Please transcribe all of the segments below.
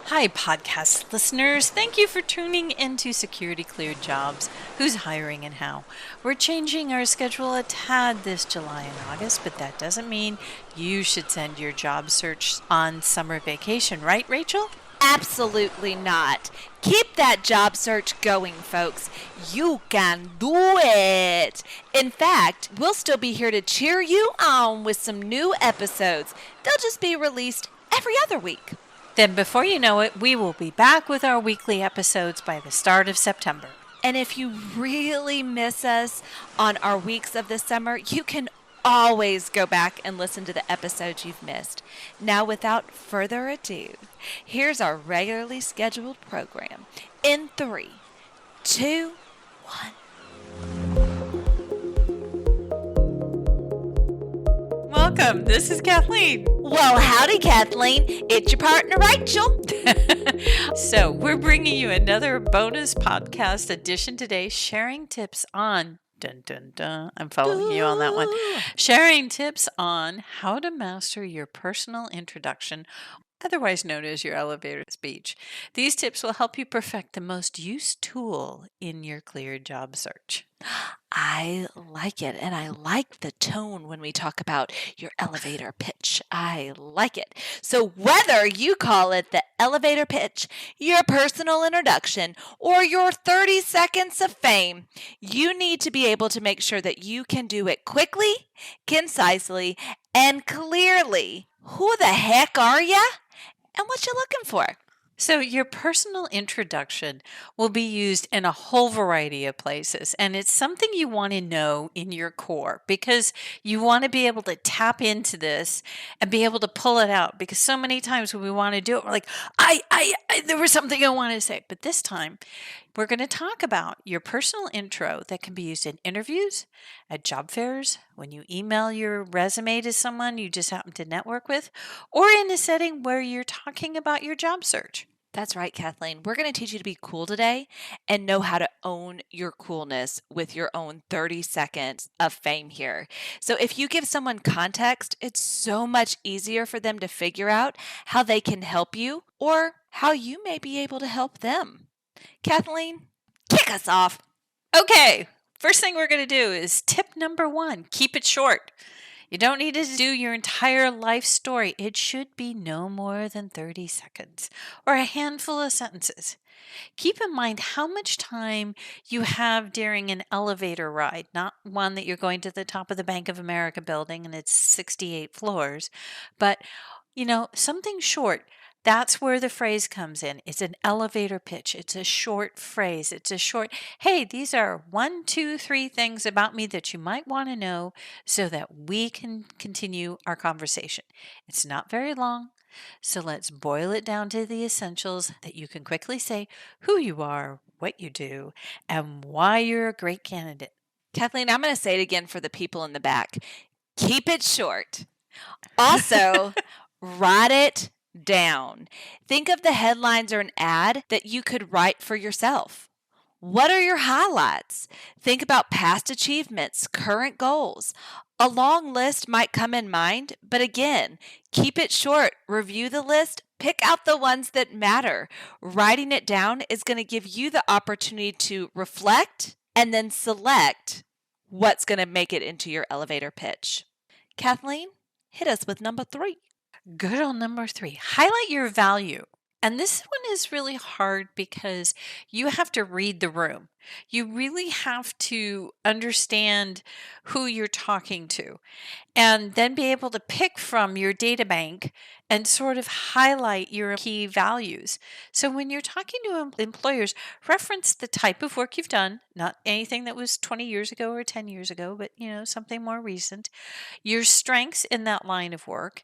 Hi, podcast listeners. Thank you for tuning into Security Cleared Jobs. Who's hiring and how? We're changing our schedule a tad this July and August, but that doesn't mean you should send your job search on summer vacation, right, Rachel? Absolutely not. Keep that job search going, folks. You can do it. In fact, we'll still be here to cheer you on with some new episodes. They'll just be released every other week. Then before you know it, we will be back with our weekly episodes by the start of September. And if you really miss us on our weeks of the summer, you can always go back and listen to the episodes you've missed. Now, without further ado, here's our regularly scheduled program in 3, 2, 1. Welcome. This is Kathleen. Well, howdy, Kathleen. It's your partner, Rachel. So we're bringing you another bonus podcast edition today, sharing tips on, dun, dun, dun, I'm following you on that one, sharing tips on how to master your personal introduction, otherwise known as your elevator speech. These tips will help you perfect the most used tool in your cleared job search. I like it, and I like the tone when we talk about your elevator pitch. I like it. So whether you call it the elevator pitch, your personal introduction, or your 30 seconds of fame, you need to be able to make sure that you can do it quickly, concisely, and clearly. Who the heck are ya? And what you looking for? So your personal introduction will be used in a whole variety of places, and it's something you want to know in your core because you want to be able to tap into this and be able to pull it out, because so many times when we want to do it, we're like, I there was something I wanted to say. But this time we're going to talk about your personal intro that can be used in interviews, at job fairs, when you email your resume to someone you just happen to network with, or in a setting where you're talking about your job search. That's right, Kathleen. We're going to teach you to be cool today and know how to own your coolness with your own 30 seconds of fame here. So if you give someone context, it's so much easier for them to figure out how they can help you or how you may be able to help them. Kathleen, kick us off. Okay, first thing we're going to do is tip number 1, keep it short. You don't need to do your entire life story. It should be no more than 30 seconds or a handful of sentences. Keep in mind how much time you have during an elevator ride, not one that you're going to the top of the Bank of America building and it's 68 floors, but something short. That's where the phrase comes in. It's an elevator pitch. It's a short phrase. It's a short, hey, these are 1, 2, 3 things about me that you might want to know so that we can continue our conversation. It's not very long, so let's boil it down to the essentials that you can quickly say who you are, what you do, and why you're a great candidate. Kathleen, I'm going to say it again for the people in the back. Keep it short. Also, write it down. Think of the headlines or an ad that you could write for yourself. What are your highlights? Think about past achievements, current goals. A long list might come in mind, but again, keep it short. Review the list. Pick out the ones that matter. Writing it down is going to give you the opportunity to reflect and then select what's going to make it into your elevator pitch. Kathleen, hit us with number 3. Good on number 3. Highlight your value. And this one is really hard because you have to read the room. You really have to understand who you're talking to and then be able to pick from your data bank and sort of highlight your key values. So when you're talking to employers, reference the type of work you've done, not anything that was 20 years ago or 10 years ago, but something more recent, your strengths in that line of work,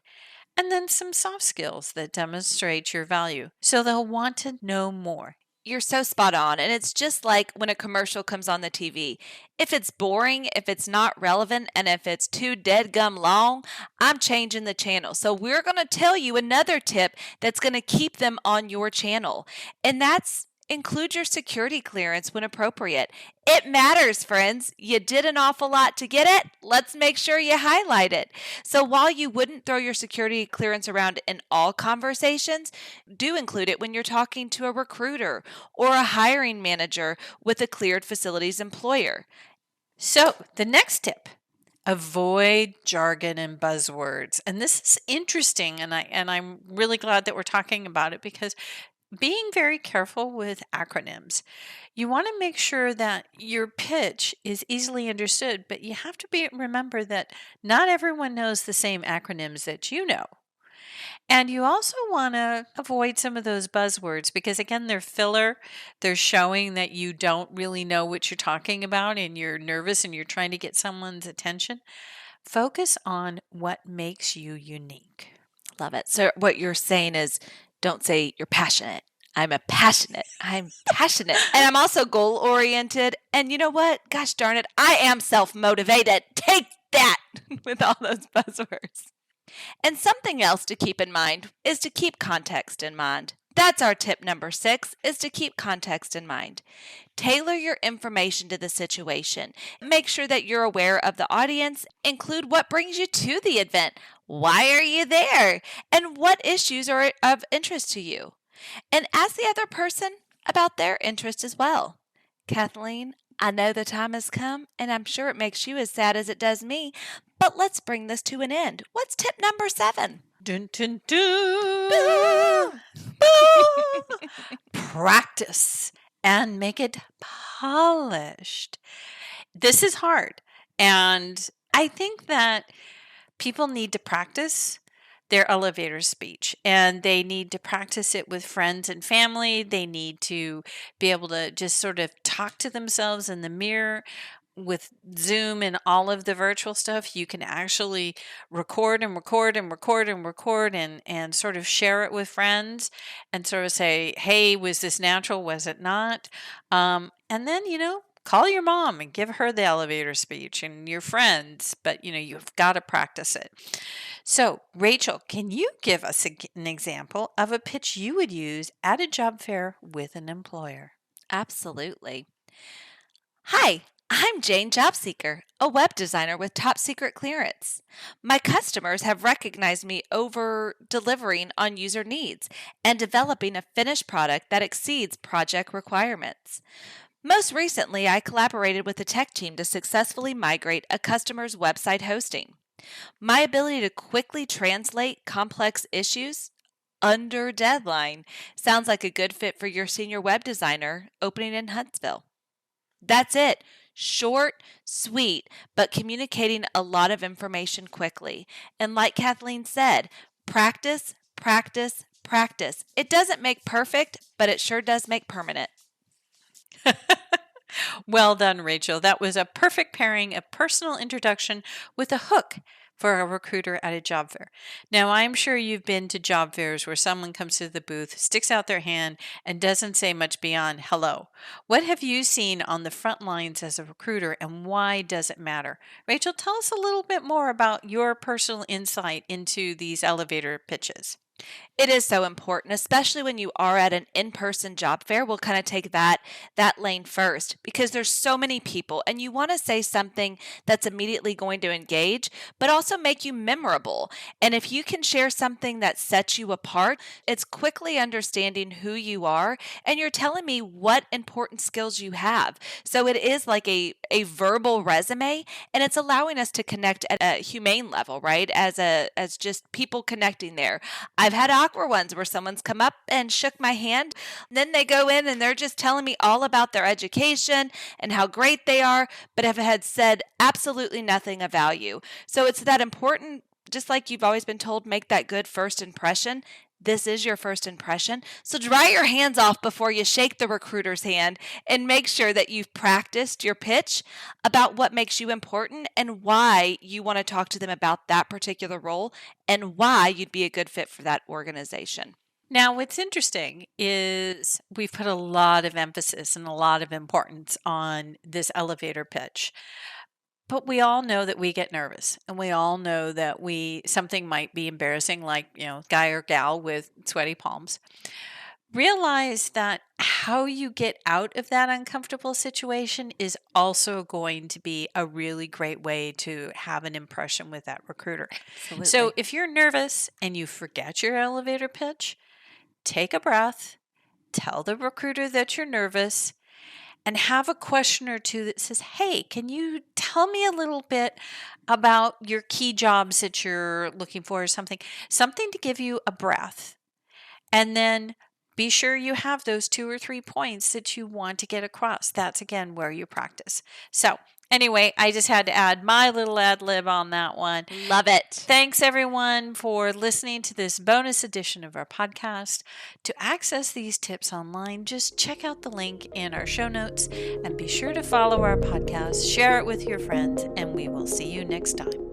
and then some soft skills that demonstrate your value. So they'll want to know more. You're so spot on. And it's just like when a commercial comes on the TV. If it's boring, if it's not relevant, and if it's too deadgum long, I'm changing the channel. So we're going to tell you another tip that's going to keep them on your channel. And that's Include your security clearance when appropriate. It matters, friends. You did an awful lot to get it. Let's make sure you highlight it. So while you wouldn't throw your security clearance around in all conversations, do include it when you're talking to a recruiter or a hiring manager with a cleared facilities employer. So the next tip, avoid jargon and buzzwords. And this is interesting, and I'm really glad that we're talking about it, because being very careful with acronyms. You want to make sure that your pitch is easily understood, but you have to remember that not everyone knows the same acronyms that you know. And you also want to avoid some of those buzzwords because, again, they're filler. They're showing that you don't really know what you're talking about and you're nervous and you're trying to get someone's attention. Focus on what makes you unique. Love it. So what you're saying is don't say you're passionate. I'm passionate. And I'm also goal oriented. And you know what? Gosh darn it. I am self-motivated. Take that with all those buzzwords. And something else to keep in mind is to keep context in mind. That's our tip number 6, is to keep context in mind. Tailor your information to the situation. Make sure that you're aware of the audience. Include what brings you to the event. Why are you there? And what issues are of interest to you? And ask the other person about their interest as well. Kathleen, I know the time has come, and I'm sure it makes you as sad as it does me, but let's bring this to an end. What's tip number 7? Dun, dun, dun. Boo! Boo! Practice and make it polished. This is hard. And I think that people need to practice their elevator speech, and they need to practice it with friends and family. They need to be able to just sort of talk to themselves in the mirror. With Zoom and all of the virtual stuff, you can actually record and record and record and record and sort of share it with friends and sort of say, hey, was this natural? Was it not? And then, call your mom and give her the elevator speech and your friends, but you've got to practice it. So, Rachel, can you give us an example of a pitch you would use at a job fair with an employer? Absolutely. Hi, I'm Jane Jobseeker, a web designer with top secret clearance. My customers have recognized me over delivering on user needs and developing a finished product that exceeds project requirements. Most recently, I collaborated with the tech team to successfully migrate a customer's website hosting. My ability to quickly translate complex issues under deadline sounds like a good fit for your senior web designer opening in Huntsville. That's it. Short, sweet, but communicating a lot of information quickly. And like Kathleen said, practice, practice, practice. It doesn't make perfect, but it sure does make permanent. Well done, Rachel. That was a perfect pairing of personal introduction with a hook for a recruiter at a job fair. Now, I'm sure you've been to job fairs where someone comes to the booth, sticks out their hand, and doesn't say much beyond hello. What have you seen on the front lines as a recruiter, and why does it matter? Rachel, tell us a little bit more about your personal insight into these elevator pitches. It is so important, especially when you are at an in-person job fair. We'll kind of take that lane first because there's so many people and you want to say something that's immediately going to engage, but also make you memorable. And if you can share something that sets you apart, it's quickly understanding who you are and you're telling me what important skills you have. So it is like a verbal resume and it's allowing us to connect at a humane level, right? As just people connecting there. I've had awkward ones where someone's come up and shook my hand. Then they go in and they're just telling me all about their education and how great they are, but have had said absolutely nothing of value. So it's that important, just like you've always been told, make that good first impression. This is your first impression. So dry your hands off before you shake the recruiter's hand and make sure that you've practiced your pitch about what makes you important and why you want to talk to them about that particular role and why you'd be a good fit for that organization. Now, what's interesting is we've put a lot of emphasis and a lot of importance on this elevator pitch. But we all know that we get nervous and we all know that something might be embarrassing, like, guy or gal with sweaty palms. Realize that how you get out of that uncomfortable situation is also going to be a really great way to have an impression with that recruiter. Absolutely. So if you're nervous and you forget your elevator pitch, take a breath, tell the recruiter that you're nervous, and have a question or two that says, hey, can you tell me a little bit about your key jobs that you're looking for or something to give you a breath. And then be sure you have those 2 or 3 points that you want to get across. That's again where you practice. So anyway, I just had to add my little ad lib on that one. Love it. Thanks everyone for listening to this bonus edition of our podcast. To access these tips online, just check out the link in our show notes and be sure to follow our podcast, share it with your friends, and we will see you next time.